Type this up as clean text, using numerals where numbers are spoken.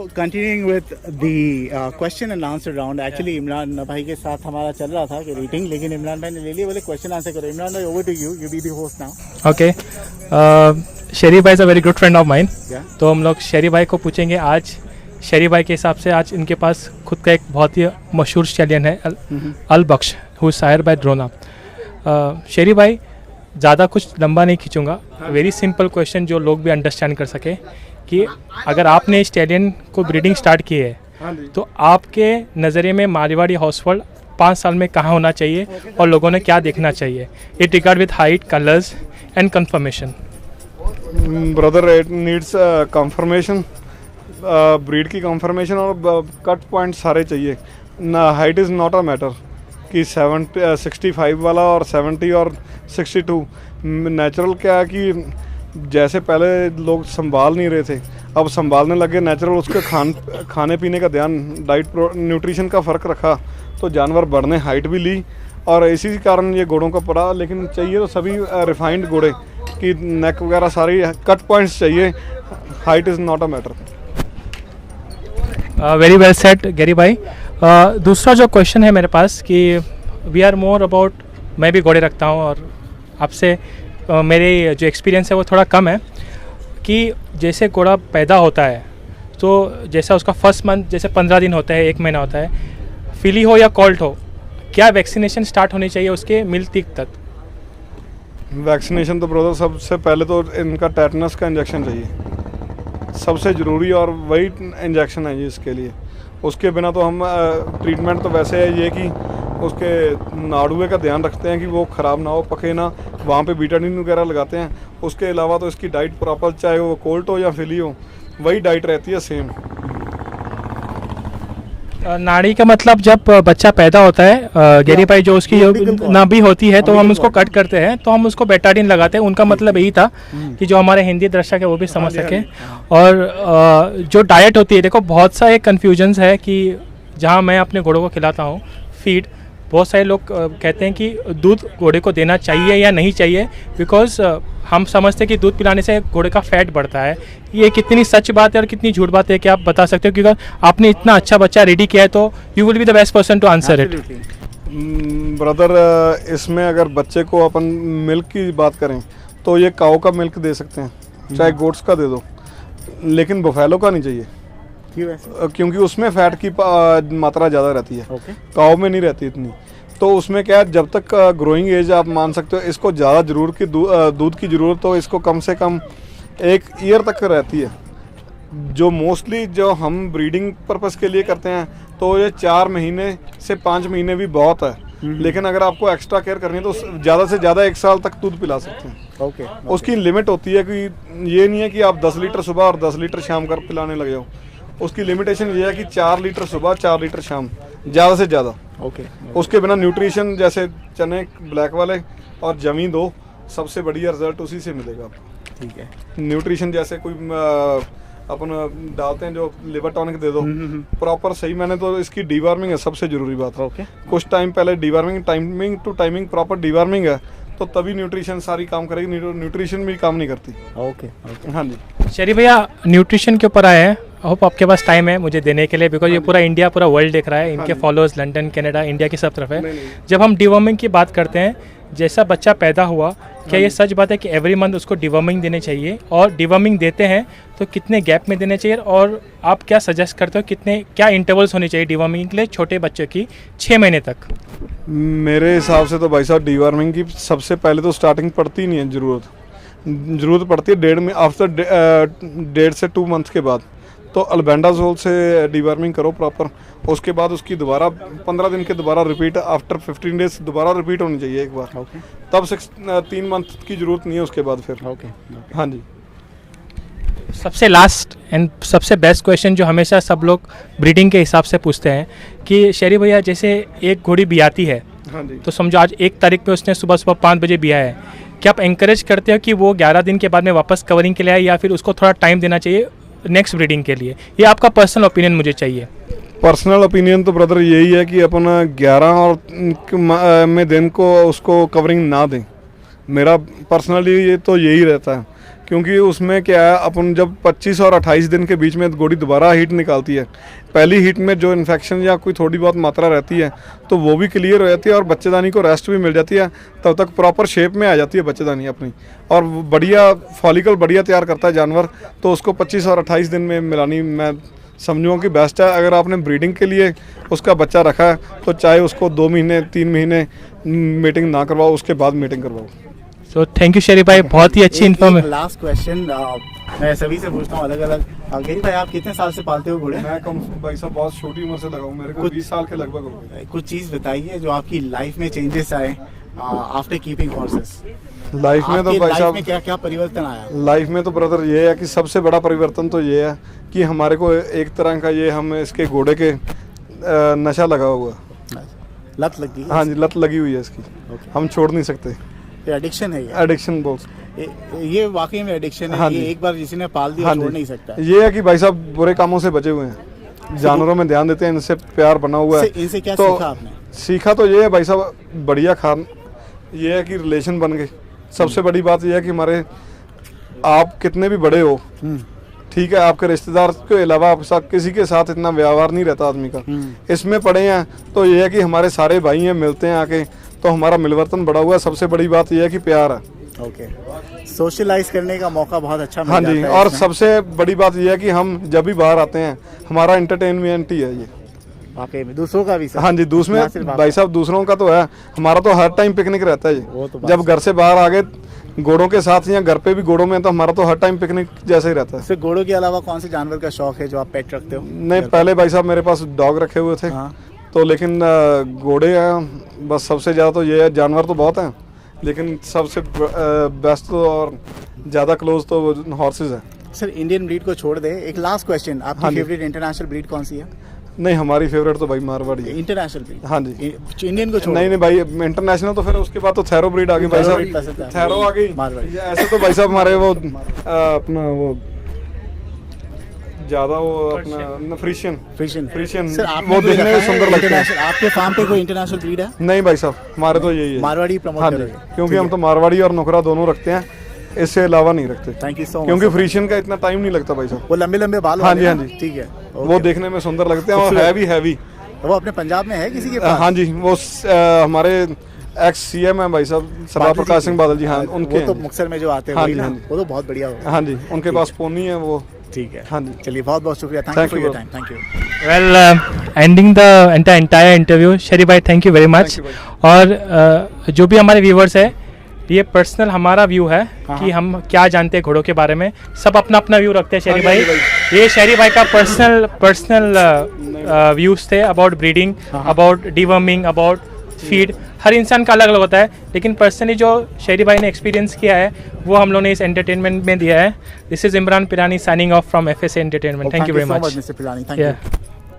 Continuing with the question and answer round, actually Imran भाई के साथ हमारा चल रहा था कि रेटिंग, लेकिन इमरान भाई ने ले लिया, बोले क्वेश्चन आंसर करो। इमरान भाई, over to you, you be the host now. Okay, Sheri भाई is a very good friend of mine. Yeah. तो हम लोग शेरी भाई को पूछेंगे आज, शेरी भाई के हिसाब से आज इनके पास खुद का एक बहुत ही मशहूर स्टैलियन है, Al Bakhsh, who is sire by Drona. Sheri भाई, ज़्यादा कुछ लंबा नहीं खींचूंगा, वेरी सिंपल क्वेश्चन जो लोग भी अंडरस्टैंड कर सके कि अगर आपने स्टैलियन को ब्रीडिंग स्टार्ट की है तो आपके नज़रिए में मारवाड़ी हाउसहोल्ड 5 साल में कहाँ होना चाहिए और लोगों ने क्या देखना चाहिए, it regard with height, colours and confirmation. Brother, it needs confirmation, breed की कंफर्मेशन और कट पॉइंट सारे चाहिए ना। Height is not a matter कि 65 वाला और 70 और 62। नेचुरल क्या है कि जैसे पहले लोग संभाल नहीं रहे थे, अब संभालने लगे नेचुरल, उसके खाने पीने का ध्यान, डाइट न्यूट्रिशन का फ़र्क रखा तो जानवर बढ़ने, हाइट भी ली, और इसी कारण ये घोड़ों का पड़ा। लेकिन चाहिए तो सभी रिफाइंड घोड़े की नेक वगैरह सारी कट पॉइंट्स चाहिए, height is not a matter. Very well set Gary भाई। दूसरा जो क्वेश्चन है मेरे पास कि वी आर मोर अबाउट, मैं भी घोड़े रखता हूँ और आपसे मेरे जो एक्सपीरियंस है वो थोड़ा कम है, कि जैसे घोड़ा पैदा होता है तो जैसा उसका फर्स्ट मंथ, जैसे 15 दिन होता है, 1 महीना होता है, फिली हो या कॉल्ट हो, क्या वैक्सीनेशन स्टार्ट होनी चाहिए उसके मिल्क तक? वैक्सीनेशन तो ब्रदर सबसे पहले तो इनका टेटनस का इंजेक्शन चाहिए, सबसे ज़रूरी, और वही इंजेक्शन है जी इसके लिए। उसके बिना तो हम ट्रीटमेंट तो वैसे है ये कि उसके नाड़ुए का ध्यान रखते हैं कि वो ख़राब ना हो, पके ना, वहाँ पे बीटाडीन वगैरह लगाते हैं। उसके अलावा तो इसकी डाइट प्रॉपर, चाहे वो कोल्ट हो या फिली हो, वही डाइट रहती है सेम। नाड़ी का मतलब जब बच्चा पैदा होता है गैरी भाई, जो उसकी नाभि होती है तो हम उसको कट करते हैं तो हम उसको बेटाडीन लगाते हैं। उनका मतलब यही था कि जो हमारे हिंदी दर्शक है वो भी समझ सके। और जो डाइट होती है, देखो बहुत सा एक कन्फ्यूजन्स है कि जहाँ मैं अपने घोड़ों को खिलाता हूँ फीड, बहुत सारे लोग कहते हैं कि दूध घोड़े को देना चाहिए या नहीं चाहिए, बिकॉज हम समझते हैं कि दूध पिलाने से घोड़े का फैट बढ़ता है। ये कितनी सच बात है और कितनी झूठ बात है, कि आप बता सकते हो? क्योंकि आपने इतना अच्छा बच्चा रेडी किया है तो you will be the best person to answer it. Brother, इसमें अगर बच्चे को अपन मिल्क की बात करें तो ये काऊ का मिल्क दे सकते हैं, चाहे गोट्स का दे दो, लेकिन बफेलो का नहीं चाहिए। क्योंकि उसमें फैट की मात्रा ज़्यादा रहती है, काऊ में नहीं रहती इतनी। तो उसमें क्या है, जब तक ग्रोइंग एज आप मान सकते हो, इसको ज़्यादा जरूर की दूध की ज़रूरत हो, इसको कम से कम 1 ईयर तक रहती है। जो मोस्टली जो हम ब्रीडिंग पर्पस के लिए करते हैं तो ये 4 महीने से 5 महीने भी बहुत है। लेकिन अगर आपको एक्स्ट्रा केयर करनी है तो ज़्यादा से ज़्यादा 1 साल तक दूध पिला सकते हैं। ओके। उसकी लिमिट होती है कि ये नहीं है कि आप 10 लीटर सुबह और 10 लीटर शाम कर पिलाने लग जाओ। उसकी लिमिटेशन ये है कि 4 लीटर सुबह, 4 लीटर शाम, ज़्यादा से ज़्यादा। ओके। उसके बिना न्यूट्रिशन, जैसे चने ब्लैक वाले और जमी दो, सबसे बढ़िया रिजल्ट उसी से मिलेगा आपको। ठीक है। न्यूट्रिशन जैसे कोई अपन डालते हैं जो लिवर टॉनिक दे दो, प्रॉपर सही। मैंने तो इसकी डीवार्मिंग है सबसे ज़रूरी बात है। ओके। कुछ टाइम पहले deworming, timing to timing proper deworming है तो तभी न्यूट्रिशन सारी काम करेगी, न्यूट्रिशन भी काम नहीं करती। ओके। हाँ जी। शरी भैया, न्यूट्रिशन के ऊपर आए हैं, होप आपके पास टाइम है मुझे देने के लिए, बिकॉज ये पूरा इंडिया, पूरा वर्ल्ड देख रहा है, इनके फॉलोअर्स लंदन, कनाडा, इंडिया की सब तरफ है। जब हम डिवॉर्मिंग की बात करते हैं, जैसा बच्चा पैदा हुआ, क्या ये सच बात है कि एवरी मंथ उसको डिवॉर्मिंग देनी चाहिए? और डिवॉर्मिंग देते हैं तो कितने गैप में देने चाहिए? और आप क्या सजेस्ट करते हो, क्या इंटरवल्स होनी चाहिए डिवॉर्मिंग के लिए छोटे बच्चों की 6 महीने तक? मेरे हिसाब से तो भाई साहब डिवॉर्मिंग की सबसे पहले तो स्टार्टिंग पड़ती नहीं है, ज़रूरत पड़ती है 1.5 से 2 मंथ के बाद। तो अल्बेंडाजोल से डिवॉर्मिंग करो प्रॉपर, उसके बाद उसकी दोबारा 15 दिन के दोबारा रिपीट, आफ्टर 15 डेज दोबारा रिपीट होनी चाहिए एक बार। तब 3 मंथ की ज़रूरत नहीं है उसके बाद फिर। हाँ जी। सबसे लास्ट एंड सबसे बेस्ट क्वेश्चन जो हमेशा सब लोग ब्रीडिंग के हिसाब से पूछते हैं कि शेरी भैया, जैसे एक घोड़ी बियाती है, हाँ जी, तो समझो आज 1 तारीख पे उसने सुबह 5 बजे बिया है, क्या आप एंकरेज करते हो कि वो 11 दिन के बाद में वापस कवरिंग के लिए आए, या फिर उसको थोड़ा टाइम देना चाहिए नेक्स्ट ब्रीडिंग के लिए? ये आपका पर्सनल ओपिनियन मुझे चाहिए। पर्सनल ओपिनियन तो ब्रदर यही है कि अपन 11 और में दिन को उसको कवरिंग ना दें। मेरा पर्सनली ये तो यही रहता है क्योंकि उसमें क्या है, अपन जब 25 और 28 दिन के बीच में घोड़ी दोबारा हीट निकालती है, पहली हीट में जो इन्फेक्शन या कोई थोड़ी बहुत मात्रा रहती है तो वो भी क्लियर हो जाती है और बच्चेदानी को रेस्ट भी मिल जाती है, तब तक प्रॉपर शेप में आ जाती है बच्चेदानी अपनी, और वो बढ़िया फॉलिकल बढ़िया तैयार करता है जानवर। तो उसको 25 और 28 दिन में मिलानी मैं समझूंगा कि बेस्ट है। अगर आपने ब्रीडिंग के लिए उसका बच्चा रखा है तो चाहे उसको 2 महीने 3 महीने मीटिंग ना करवाओ, उसके बाद मीटिंग करवाओ। सो थैंक यू शेरी भाई, बहुत ही अच्छी इन्फॉर्मेशन। लास्ट क्वेश्चन मैं सभी से पूछता हूँ अलग अलग। गेरी भाई, आप कितने साल से पालते हो घोड़े? मैं कम भाई साहब बहुत छोटी उम्र से लगा हूँ, मेरे को 20 साल के लगभग हो गए। कुछ चीज़ बताइए जो आपकी लाइफ में चेंजेस आए आफ्टर कीपिंग हॉर्सेस। लाइफ में तो भाई साहब क्या क्या परिवर्तन आया? लाइफ में तो ब्रदर ये है कि सबसे बड़ा परिवर्तन तो ये है कि हमारे को एक तरह का ये हम इसके घोड़े के नशा लगा हुआ, लत लगी। हाँ जी, लत लगी हुई है इसकी, हम छोड़ नहीं सकते। एडिक्शन है ये। एडिक्शन बोल, ये वाकई में एडिक्शन है। हाँ ये जी। एक बार किसी ने पाल दिया हाँ छोड़ जी। नहीं सकता। ये है कि भाई साहब बुरे कामों से बचे हुए हैं, जानवरों में ध्यान देते हैं, इनसे प्यार बना हुआ है। इनसे क्या तो सीखा आपने? सीखा तो ये है भाई साहब, बढ़िया खान, ये है कि रिलेशन बन गए। सबसे बड़ी बात यह है कि हमारे आप कितने भी बड़े हो, ठीक है, आपके रिश्तेदार के अलावा आप साथ किसी के साथ इतना व्यवहार नहीं रहता आदमी का। इसमें पड़े हैं तो ये है कि हमारे सारे भाई हैं, मिलते हैं आके, तो हमारा मिलवर्तन बढ़ा हुआ है। सबसे बड़ी बात यह है कि प्यार है। ओके, सोशलाइज करने का मौका बहुत अच्छा मिल हाँ जाता जी, है और इसमें। सबसे बड़ी बात यह है कि हम जब भी बाहर आते हैं हमारा एंटरटेनमेंट ही है ये। वाकई में दूसरों का भी सर। हाँ जी, दूसरे भाई साहब दूसरों का तो है, हमारा तो हर टाइम पिकनिक रहता है वो ये। तो बात जब घर से बाहर आ गए घोड़ों के साथ या घर पे भी घोड़ों में, तो हमारा तो हर टाइम पिकनिक जैसा ही रहता है। सिर्फ घोड़ों के अलावा कौन से जानवर का शौक है जो आप पेट रखते हो? नहीं, पहले भाई साहब मेरे पास डॉग रखे हुए थे, हाँ। तो लेकिन घोड़े हैं बस। सबसे ज़्यादा तो ये है, जानवर तो बहुत हैं लेकिन सबसे बेस्ट तो और ज़्यादा क्लोज तो हॉर्सेस है। सर, इंडियन ब्रीड को छोड़ दे, एक लास्ट क्वेश्चन, हाँ आपकी जी। फेवरेट इंटरनेशनल ब्रीड कौन सी है? नहीं, हमारी फेवरेट तो भाई मारवाड़ी है। International breed? हाँ जी। इंडियन को छोड़ नहीं नहीं भाई, इंटरनेशनल तो फिर उसके बाद तो थैरो ब्रीड आ गई भाई थैरो पसंद साहब, है। थैरो आ गई। मारवाड़ी। ऐसे तो भाई साहब हमारे वो अपना वो ज्यादा वो अपना फ्रीशियन फ्रिशियन। सर, सर, आपने वो कोई देखने रखा में है सुंदर लगते हैं। इंटरनेशनल? आपके फार्म पे कोई इंटरनेशनल ब्रीड है? नहीं भाई साहब, हमारे तो यही है, मारवाड़ी प्रमोट हाँ जी, करोगे? क्योंकि हम तो मारवाड़ी और नुकरा दोनों रखते हैं, इससे अलावा नहीं रखते। Thank you so much. क्योंकि फ्रीशियन का इतना टाइम नहीं लगता भाई साहब। वो लंबे लंबे बाल हाँ वाले जी, ना? हाँ जी। ठीक है। वो देखने में सुंदर लगते हैं और है भी हैवी। वो अपने पंजाब में है किसी के पास? हाँ जी, वो हमारे एक्स सीएम है भाई साहब, सरदार प्रकाश सिंह बादल जी। हाँ, उनके वो तो हैं। मुक्तसर में जो आते हैं हाँ वही जी, ना? हाँ जी। वो तो बहुत बढ़िया होगा। हाँ जी, उनके पास पोनी है वो। ठीक है। हाँ जी। चलिए, बहुत बहुत शुक्रिया। Thank you Thank for you, your bro. Time. Thank you. Well, ending the entire interview, शेरी भाई thank you very much. Thank you, और जो भी हमारे व्यूवर्स है, ये पर्सनल हमारा व्यू है कि हम क्या जानते हैं घोड़ों के बारे में। सब अपना अपना व्यू रखते हैं शेरी हाँ भाई। जी, ये शेरी भाई का पर्सनल व्यूज थे about breeding, about deworming, about feed. हर इंसान का अलग अलग होता है, लेकिन पर्सनली जो शेरी भाई ने एक्सपीरियंस किया है वो हम लोगों ने इस एंटरटेनमेंट में दिया है। This is Imran Pirani signing off from FSA entertainment. Thank you very so much. much, Mr. Pilani. Thank you.